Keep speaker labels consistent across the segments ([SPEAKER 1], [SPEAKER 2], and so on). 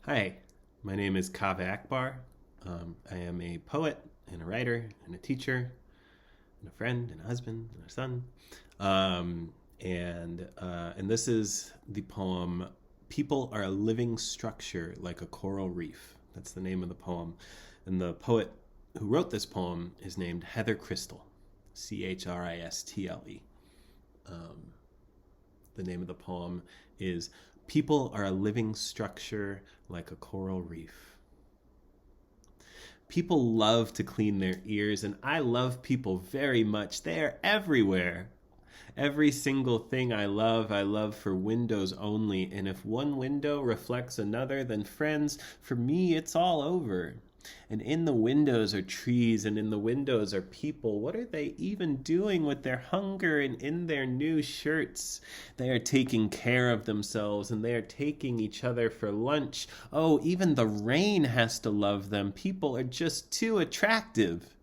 [SPEAKER 1] Hi, my name is Kaveh Akbar. I am a poet and a writer and a teacher and a friend and a husband and a son. And this is the poem "People Are a Living Structure Like a Coral Reef." That's the name of the poem, and the poet who wrote this poem is named Heather Christle, Christle. The name of the poem is "People Are a Living Structure Like a Coral Reef." People love to clean their ears, and I love people very much. They are everywhere. Every single thing I love for windows only. And if one window reflects another, then friends, for me, it's all over. And in the windows are trees, and in the windows are people. What are they even doing with their hunger and in their new shirts? They are taking care of themselves, and they are taking each other for lunch. Oh, even the rain has to love them. People are just too attractive.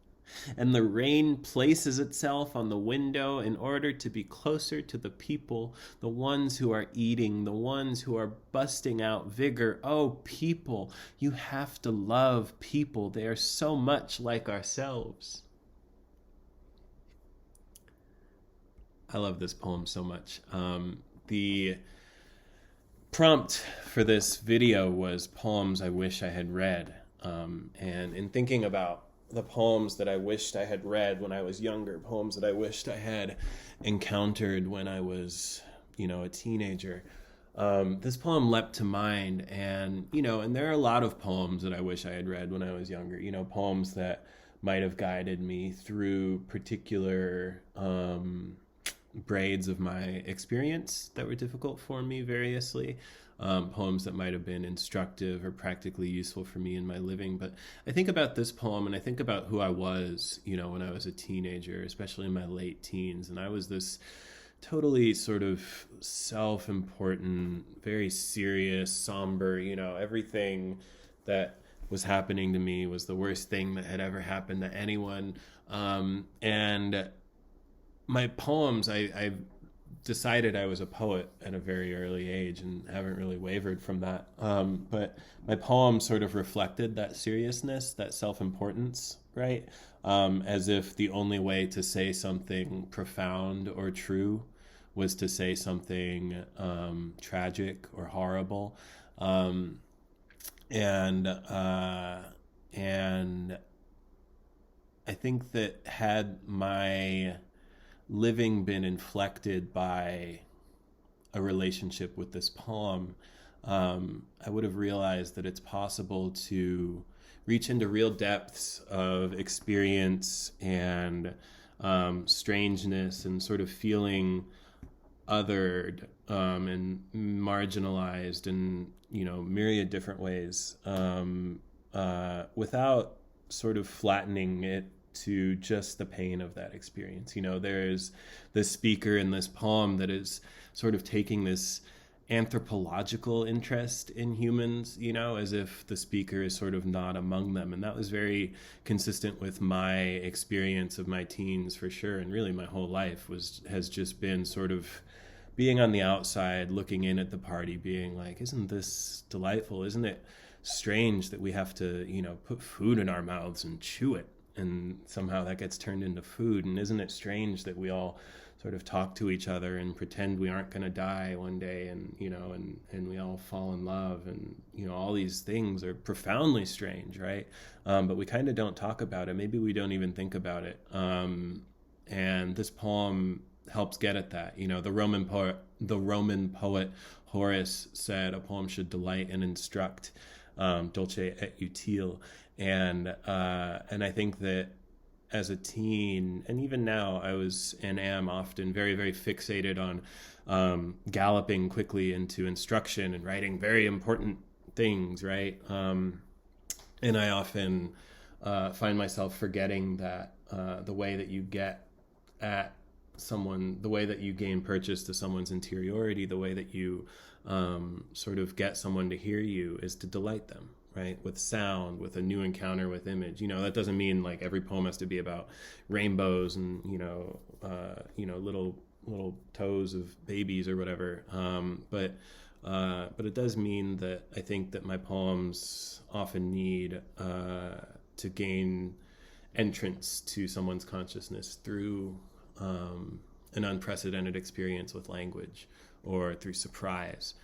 [SPEAKER 1] And the rain places itself on the window in order to be closer to the people, the ones who are eating, the ones who are busting out vigor. Oh, people, you have to love people. They are so much like ourselves. I love this poem so much. The prompt for this video was poems I wish I had read. And in thinking about the poems that I wished I had read when I was younger, poems that I wished I had encountered when I was, a teenager. This poem leapt to mind, and there are a lot of poems that I wish I had read when I was younger, poems that might have guided me through particular braids of my experience that were difficult for me variously. Poems that might have been instructive or practically useful for me in my living. But I think about this poem and I think about who I was, when I was a teenager, especially in my late teens. And I was this totally sort of self-important, very serious, somber, everything that was happening to me was the worst thing that had ever happened to anyone. And my poems, I decided I was a poet at a very early age and haven't really wavered from that. But my poem sort of reflected that seriousness, that self-importance, right? As if the only way to say something profound or true was to say something tragic or horrible. And I think that had my living been inflected by a relationship with this poem, I would have realized that it's possible to reach into real depths of experience and strangeness and sort of feeling othered and marginalized in myriad different ways without sort of flattening it to just the pain of that experience. There's this speaker in this poem that is sort of taking this anthropological interest in humans, as if the speaker is sort of not among them. And that was very consistent with my experience of my teens, for sure. And really my whole life has just been sort of being on the outside, looking in at the party, being like, isn't this delightful? Isn't it strange that we have to, put food in our mouths and chew it? And somehow that gets turned into food. And isn't it strange that we all sort of talk to each other and pretend we aren't going to die one day, and and we all fall in love, and all these things are profoundly strange, right? But we kind of don't talk about it. Maybe we don't even think about it. And this poem helps get at that. The Roman poet Horace said a poem should delight and instruct, dulce et utile. And I think that as a teen, and even now, I was and am often very, very fixated on galloping quickly into instruction and writing very important things, right? And I often find myself forgetting that the way that you get at someone, the way that you gain purchase to someone's interiority, the way that you sort of get someone to hear you is to delight them, right? With sound, with a new encounter with image. That doesn't mean like every poem has to be about rainbows and, little toes of babies or whatever. But But it does mean that I think that my poems often need to gain entrance to someone's consciousness through an unprecedented experience with language or through surprise.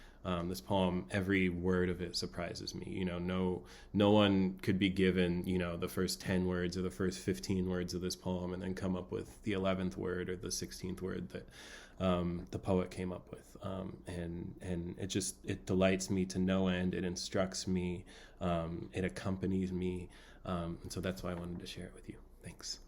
[SPEAKER 1] This poem, every word of it surprises me. You know, no one could be given, you know, the first 10 words or the first 15 words of this poem and then come up with the 11th word or the 16th word that the poet came up with. And it delights me to no end. It instructs me. It accompanies me. And so that's why I wanted to share it with you. Thanks.